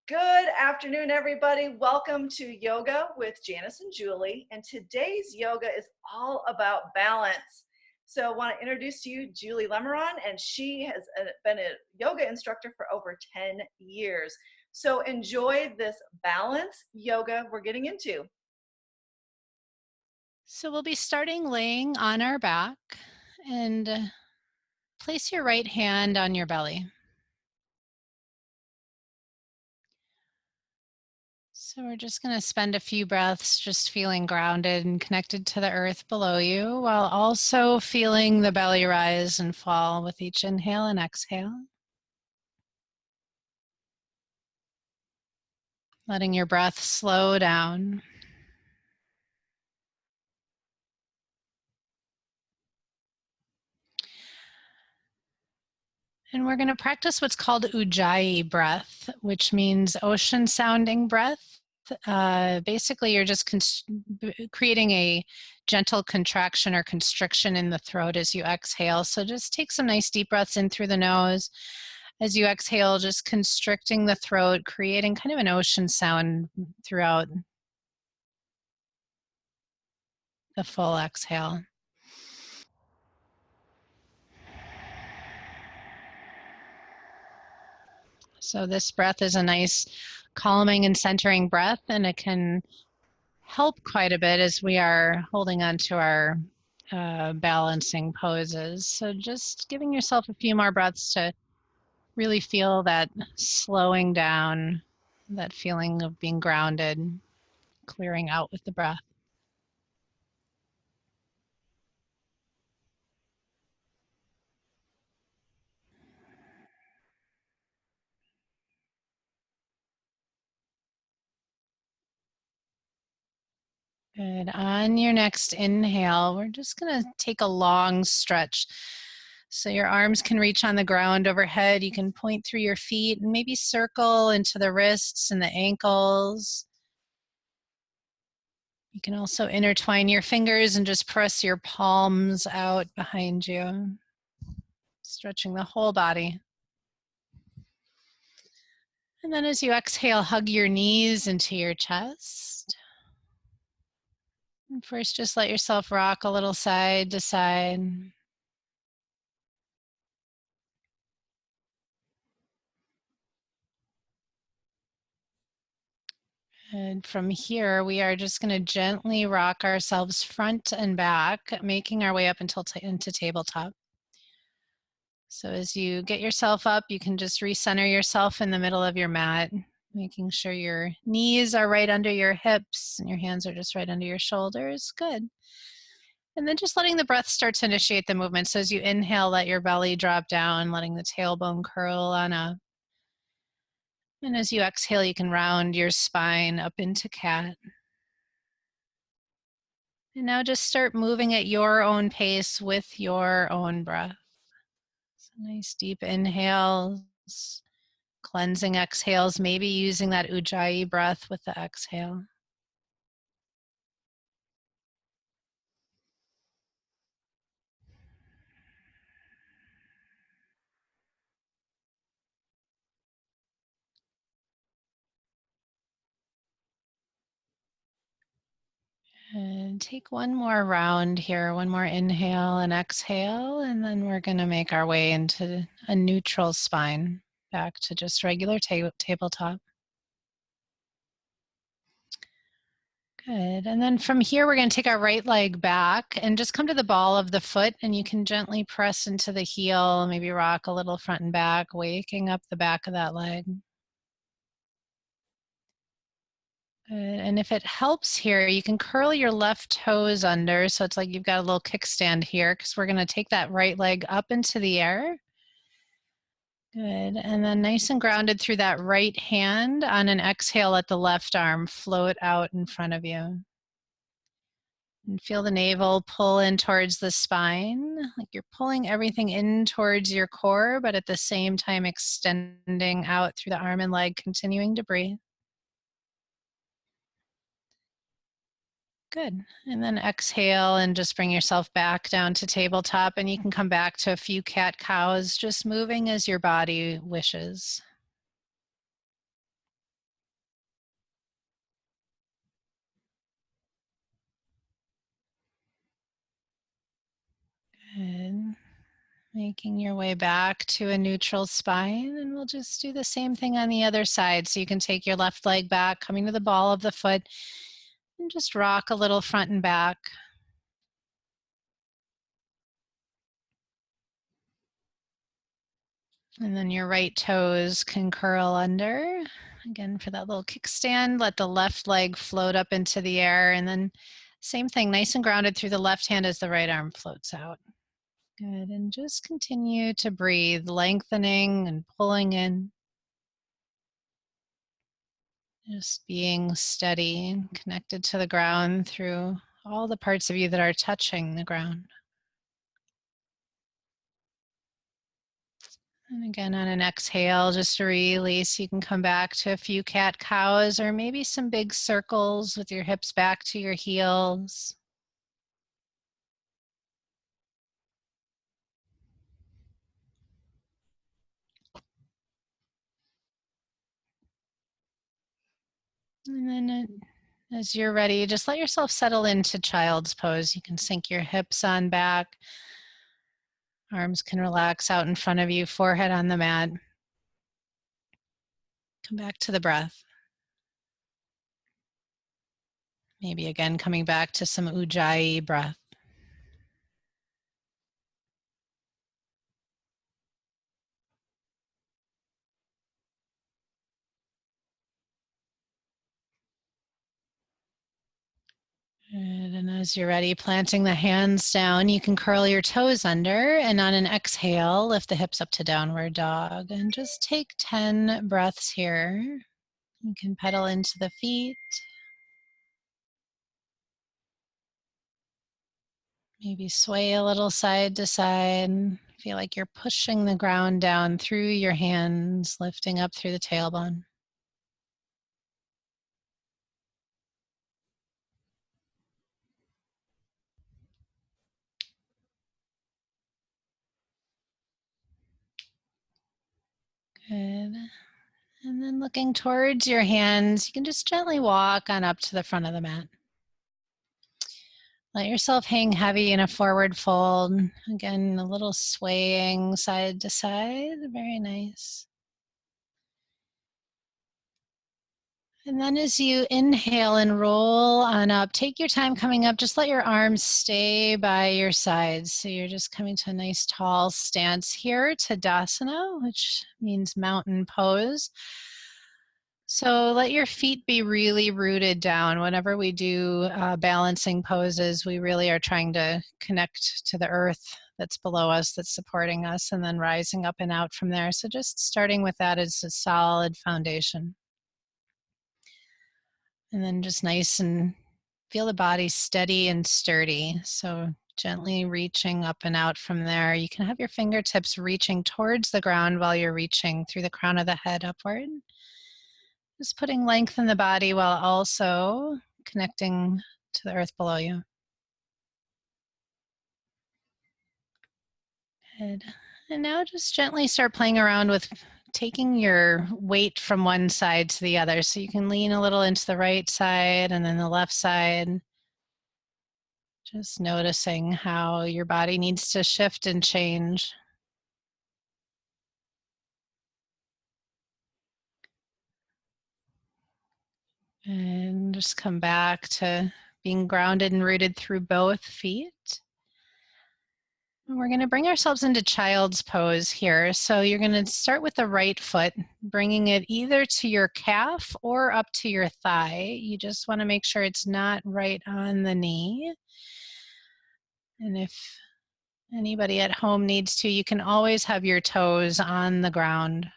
Good afternoon, everybody. Welcome to Yoga with Janice and Julie. And today's yoga is all about balance. So I want to introduce to you Julie Lemerond, and she has been a yoga instructor for over 10 years. So enjoy this balance yoga we're getting into. So we'll be starting laying on our back and place your right hand on your belly. So we're just going to spend a few breaths just feeling grounded and connected to the earth below you while also feeling the belly rise and fall with each inhale and exhale. Letting your breath slow down. And we're going to practice what's called Ujjayi breath, which means ocean sounding breath. Basically, you're just creating a gentle contraction or constriction in the throat as you exhale. So just take some nice deep breaths in through the nose. As you exhale, just constricting the throat, creating kind of an ocean sound throughout the full exhale. So this breath is a nice calming and centering breath, and it can help quite a bit as we are holding on to our balancing poses. So just giving yourself a few more breaths to really feel that slowing down, that feeling of being grounded, clearing out with the breath. Good. On your next inhale, we're just going to take a long stretch. So your arms can reach on the ground overhead. You can point through your feet and maybe circle into the wrists and the ankles. You can also intertwine your fingers and just press your palms out behind you, stretching the whole body. And then as you exhale, hug your knees into your chest. And first, just let yourself rock a little side to side. And from here, we are just going to gently rock ourselves front and back, making our way up into tabletop. So as you get yourself up, you can just recenter yourself in the middle of your mat, making sure your knees are right under your hips and your hands are just right under your shoulders. Good. And then just letting the breath start to initiate the movement. So as you inhale, let your belly drop down, letting the tailbone curl on up. And as you exhale, you can round your spine up into cat. And now just start moving at your own pace with your own breath. So nice deep inhales, cleansing exhales, maybe using that Ujjayi breath with the exhale. And take one more round here, one more inhale and exhale, and then we're going to make our way into a neutral spine, back to just regular tabletop. Good. And then from here, we're going to take our right leg back and just come to the ball of the foot, and you can gently press into the heel, maybe rock a little front and back, waking up the back of that leg. Good. And if it helps here, you can curl your left toes under, so it's like you've got a little kickstand here, because we're going to take that right leg up into the air. Good. And then nice and grounded through that right hand. On an exhale, let the left arm float out in front of you. And feel the navel pull in towards the spine, like you're pulling everything in towards your core, but at the same time extending out through the arm and leg, continuing to breathe. Good. And then exhale and just bring yourself back down to tabletop, and you can come back to a few cat-cows, just moving as your body wishes. Good. Making your way back to a neutral spine, and we'll just do the same thing on the other side. So you can take your left leg back, coming to the ball of the foot, and just rock a little front and back. And then your right toes can curl under. Again, for that little kickstand, let the left leg float up into the air, and then same thing, nice and grounded through the left hand as the right arm floats out. Good, and just continue to breathe, lengthening and pulling in. Just being steady and connected to the ground through all the parts of you that are touching the ground. And again, on an exhale, just to release, you can come back to a few cat-cows or maybe some big circles with your hips back to your heels. And then as you're ready, just let yourself settle into child's pose. You can sink your hips on back. Arms can relax out in front of you, forehead on the mat. Come back to the breath. Maybe again coming back to some ujjayi breath. Good. And as you're ready, planting the hands down, you can curl your toes under, and on an exhale, lift the hips up to downward dog. And just take 10 breaths here. You can pedal into the feet. Maybe sway a little side to side. Feel like you're pushing the ground down through your hands, lifting up through the tailbone. Good. And then looking towards your hands, you can just gently walk on up to the front of the mat. Let yourself hang heavy in a forward fold. Again, a little swaying side to side. Very nice. And then as you inhale and roll on up, take your time coming up. Just let your arms stay by your sides. So you're just coming to a nice tall stance here, Tadasana, which means mountain pose. So let your feet be really rooted down. Whenever we do balancing poses, we really are trying to connect to the earth that's below us, that's supporting us, and then rising up and out from there. So just starting with that as a solid foundation. And then just nice and feel the body steady and sturdy. So gently reaching up and out from there. You can have your fingertips reaching towards the ground while you're reaching through the crown of the head upward. Just putting length in the body while also connecting to the earth below you. Good. And now just gently start playing around with taking your weight from one side to the other. So you can lean a little into the right side and then the left side. Just noticing how your body needs to shift and change. And just come back to being grounded and rooted through both feet. And we're going to bring ourselves into child's pose here. So you're going to start with the right foot, bringing it either to your calf or up to your thigh. You just want to make sure it's not right on the knee. And if anybody at home needs to, you can always have your toes on the ground.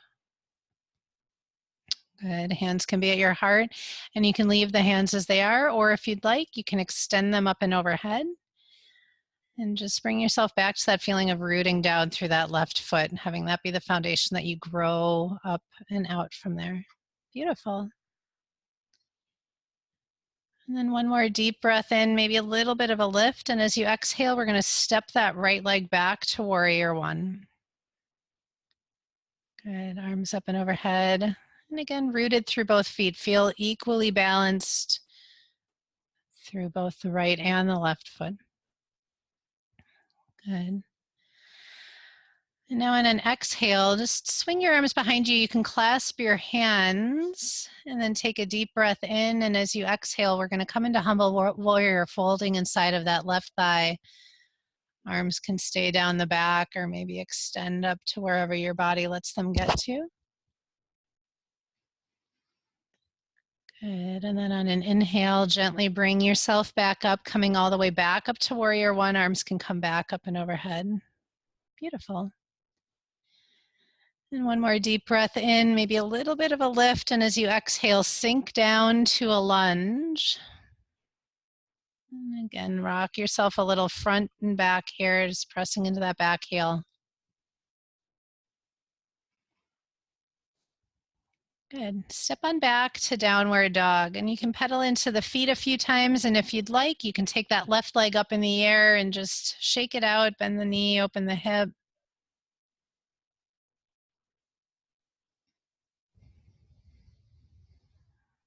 Good. Hands can be at your heart, and you can leave the hands as they are, or if you'd like, you can extend them up and overhead. And just bring yourself back to that feeling of rooting down through that left foot, having that be the foundation that you grow up and out from there. Beautiful. And then one more deep breath in, maybe a little bit of a lift. And as you exhale, we're going to step that right leg back to warrior one. Good. Arms up and overhead. And again, rooted through both feet. Feel equally balanced through both the right and the left foot. Good. And now on an exhale, just swing your arms behind you. You can clasp your hands and then take a deep breath in. And as you exhale, we're going to come into humble warrior, folding inside of that left thigh. Arms can stay down the back or maybe extend up to wherever your body lets them get to. Good. And then on an inhale, gently bring yourself back up, coming all the way back up to warrior one. Arms can come back up and overhead. Beautiful. And one more deep breath in, maybe a little bit of a lift. And as you exhale, sink down to a lunge. And again, rock yourself a little front and back here, just pressing into that back heel. Good. Step on back to downward dog. And you can pedal into the feet a few times. And if you'd like, you can take that left leg up in the air and just shake it out, bend the knee, open the hip.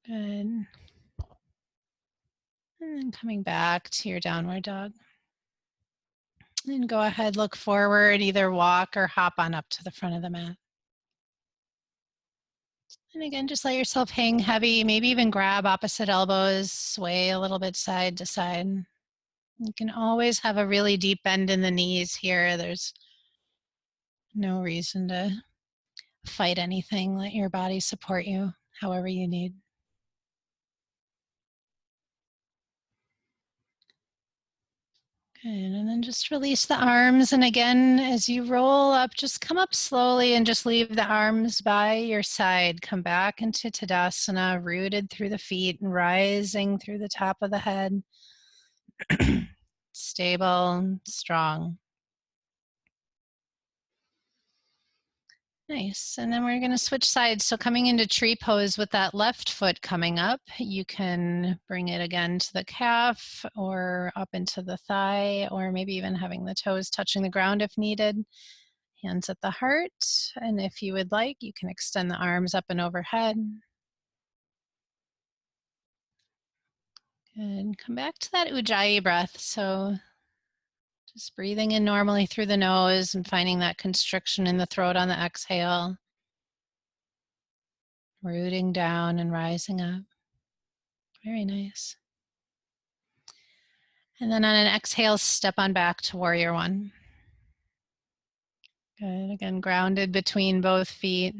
Good. And then coming back to your downward dog. And go ahead, look forward, either walk or hop on up to the front of the mat. And again, just let yourself hang heavy, maybe even grab opposite elbows, sway a little bit side to side. You can always have a really deep bend in the knees here. There's no reason to fight anything. Let your body support you however you need. Good, and then just release the arms. And again, as you roll up, just come up slowly and just leave the arms by your side. Come back into Tadasana, rooted through the feet and rising through the top of the head. Stable, strong. Nice. And then we're going to switch sides. So coming into tree pose with that left foot coming up, you can bring it again to the calf or up into the thigh, or maybe even having the toes touching the ground if needed. Hands at the heart. And if you would like, you can extend the arms up and overhead. Good. Come back to that Ujjayi breath. So just breathing in normally through the nose and finding that constriction in the throat on the exhale. Rooting down and rising up. Very nice. And then on an exhale, step on back to warrior one. Good. Again, grounded between both feet.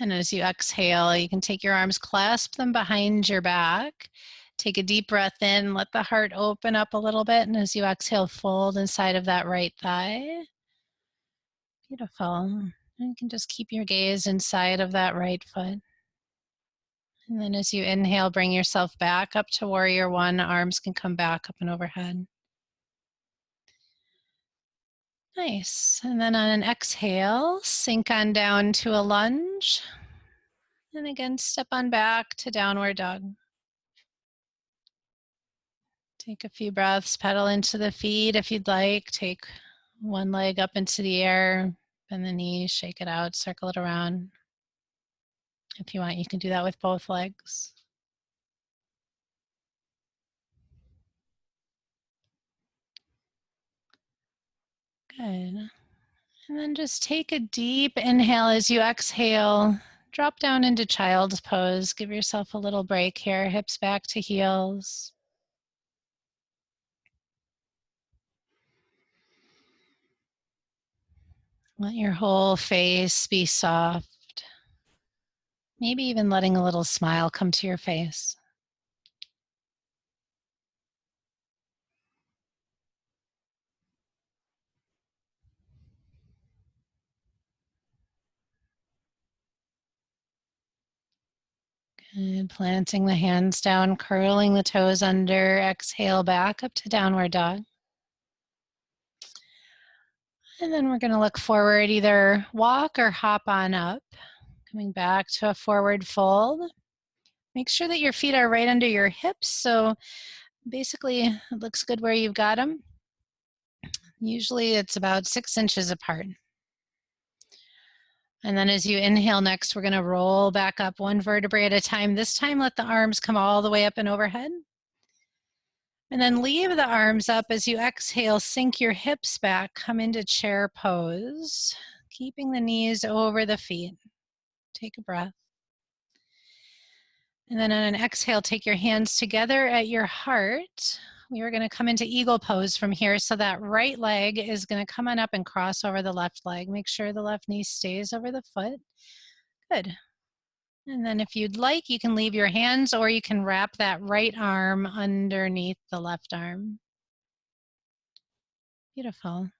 And as you exhale, you can take your arms, clasp them behind your back. Take a deep breath in, let the heart open up a little bit. And as you exhale, fold inside of that right thigh. Beautiful. And you can just keep your gaze inside of that right foot. And then as you inhale, bring yourself back up to warrior one. Arms can come back up and overhead. Nice. And then on an exhale, sink on down to a lunge. And again, step on back to downward dog. Take a few breaths, pedal into the feet if you'd like. Take one leg up into the air, bend the knees, shake it out, circle it around. If you want, you can do that with both legs. Good. And then just take a deep inhale as you exhale. Drop down into child's pose. Give yourself a little break here. Hips back to heels. Let your whole face be soft. Maybe even letting a little smile come to your face. Good. Planting the hands down, curling the toes under. Exhale back up to downward dog. And then we're going to look forward, either walk or hop on up. Coming back to a forward fold. Make sure that your feet are right under your hips. So basically, it looks good where you've got them. Usually it's about 6 inches apart. And then as you inhale next, we're going to roll back up one vertebrae at a time. This time, let the arms come all the way up and overhead. And then leave the arms up. As you exhale, sink your hips back, come into chair pose, keeping the knees over the feet. Take a breath. And then on an exhale, take your hands together at your heart. We are going to come into eagle pose from here. So that right leg is going to come on up and cross over the left leg. Make sure the left knee stays over the foot. Good. And then if you'd like, you can leave your hands or you can wrap that right arm underneath the left arm. Beautiful.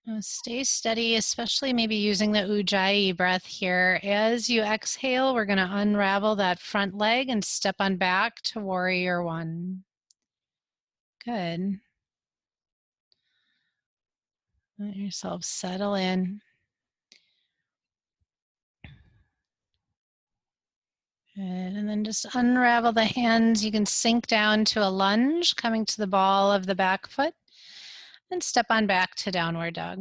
Now stay steady, especially maybe using the Ujjayi breath here. As you exhale, we're going to unravel that front leg and step on back to warrior one. Good. Let yourself settle in. Good. And then just unravel the hands. You can sink down to a lunge, coming to the ball of the back foot, and step on back to downward dog.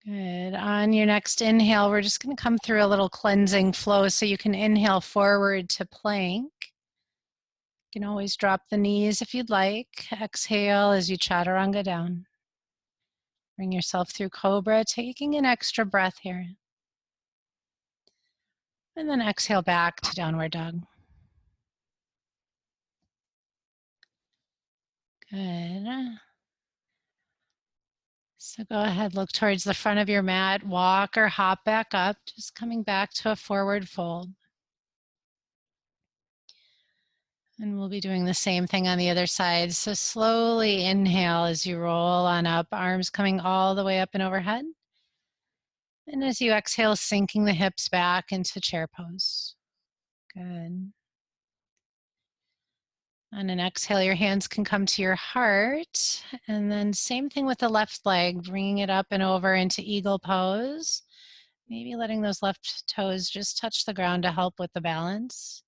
Good. On your next inhale, we're just going to come through a little cleansing flow, so you can inhale forward to plank. You can always drop the knees if you'd like. Exhale as you chaturanga down. Bring yourself through cobra, taking an extra breath here. And then exhale back to downward dog. Good. So go ahead, look towards the front of your mat, walk or hop back up, just coming back to a forward fold. And we'll be doing the same thing on the other side. So slowly inhale as you roll on up, arms coming all the way up and overhead. And as you exhale, sinking the hips back into chair pose. Good. On an exhale, your hands can come to your heart. And then same thing with the left leg, bringing it up and over into eagle pose. Maybe letting those left toes just touch the ground to help with the balance.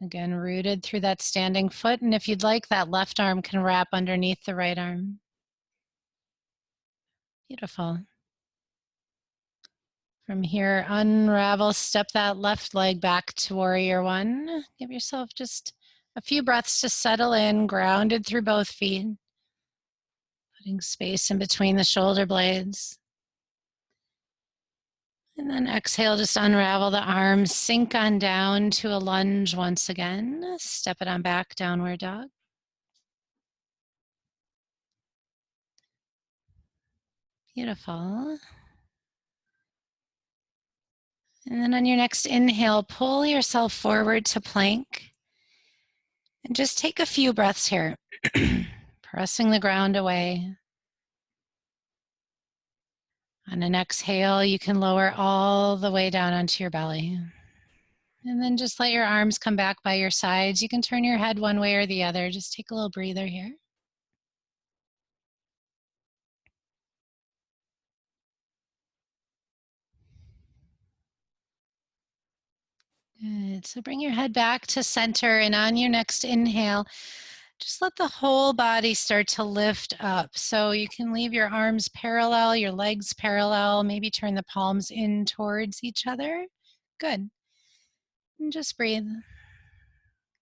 Again, rooted through that standing foot. And if you'd like, that left arm can wrap underneath the right arm. Beautiful. From here, unravel, step that left leg back to warrior one. Give yourself just a few breaths to settle in, grounded through both feet. Putting space in between the shoulder blades. And then exhale, just unravel the arms, sink on down to a lunge once again. Step it on back, downward dog. Beautiful. And then on your next inhale, pull yourself forward to plank. And just take a few breaths here, pressing the ground away. On an exhale, you can lower all the way down onto your belly. And then just let your arms come back by your sides. You can turn your head one way or the other. Just take a little breather here. Good. So bring your head back to center, and on your next inhale, just let the whole body start to lift up. So you can leave your arms parallel, your legs parallel, maybe turn the palms in towards each other. Good. And just breathe.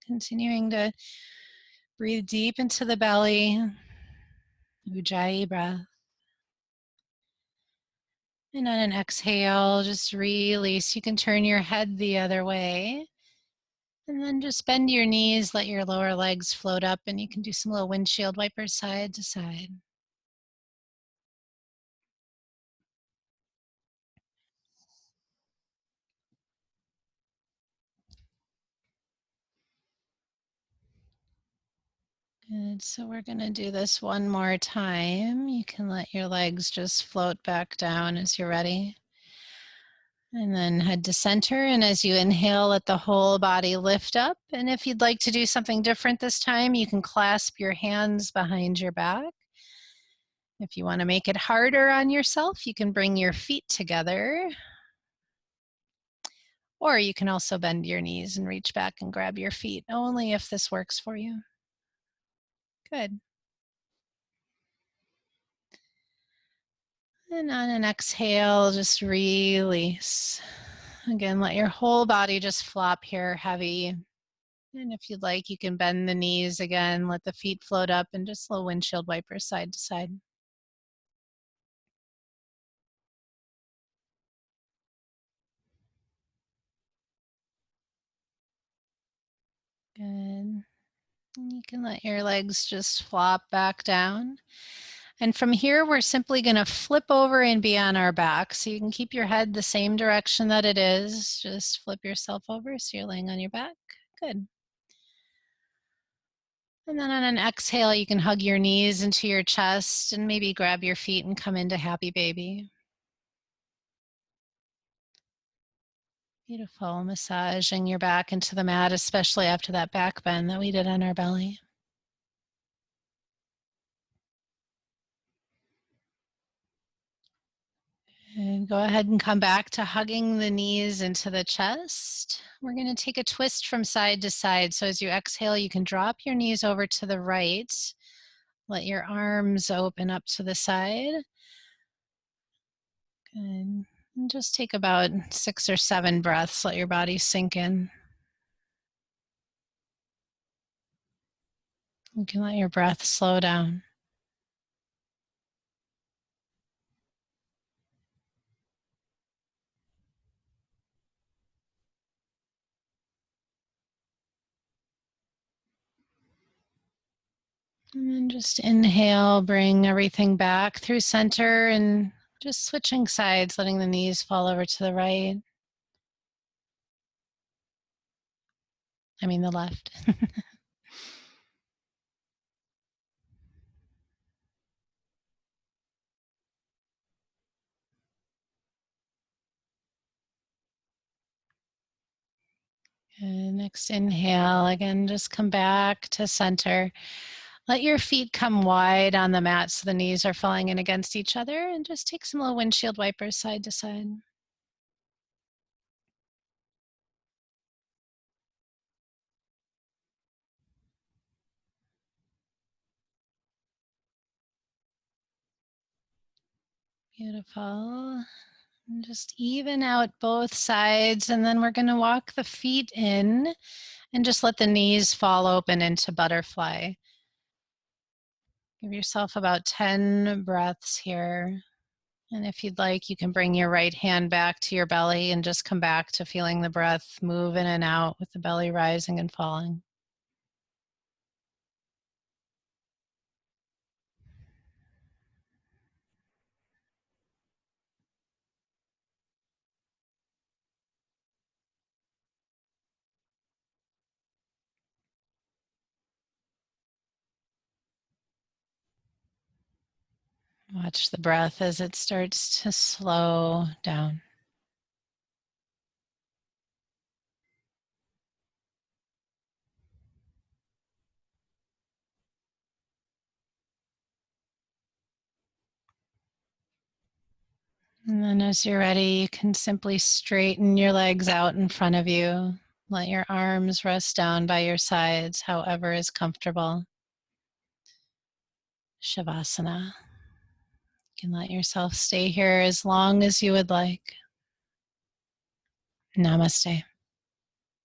Continuing to breathe deep into the belly. Ujjayi breath. And on an exhale, just release. You can turn your head the other way. And then just bend your knees, let your lower legs float up, and you can do some little windshield wipers side to side. Good. So we're going to do this one more time. You can let your legs just float back down as you're ready. And then head to center. And as you inhale, let the whole body lift up. And if you'd like to do something different this time, you can clasp your hands behind your back. If you want to make it harder on yourself, you can bring your feet together. Or you can also bend your knees and reach back and grab your feet, only if this works for you. Good. And on an exhale, just release. Again, let your whole body just flop here, heavy. And if you'd like, you can bend the knees again, let the feet float up, and just little windshield wipers side to side. Good. And you can let your legs just flop back down. And from here, we're simply going to flip over and be on our back. So you can keep your head the same direction that it is. Just flip yourself over so you're laying on your back. Good. And then on an exhale, you can hug your knees into your chest and maybe grab your feet and come into happy baby. Beautiful. Massaging your back into the mat, especially after that back bend that we did on our belly. And go ahead and come back to hugging the knees into the chest. We're going to take a twist from side to side. So as you exhale, you can drop your knees over to the right. Let your arms open up to the side. Good. And just take about 6 or 7 breaths. Let your body sink in. You can let your breath slow down. And then just inhale, bring everything back through center and just switching sides, letting the knees fall over to the right. I mean the left. And next inhale, again, just come back to center. Let your feet come wide on the mat so the knees are falling in against each other, and just take some little windshield wipers side to side. Beautiful. And just even out both sides, and then we're going to walk the feet in and just let the knees fall open into butterfly. Give yourself about 10 breaths here. And if you'd like, you can bring your right hand back to your belly and just come back to feeling the breath move in and out with the belly rising and falling. Watch the breath as it starts to slow down. And then as you're ready, you can simply straighten your legs out in front of you. Let your arms rest down by your sides, however is comfortable. Shavasana. You can let yourself stay here as long as you would like. Namaste.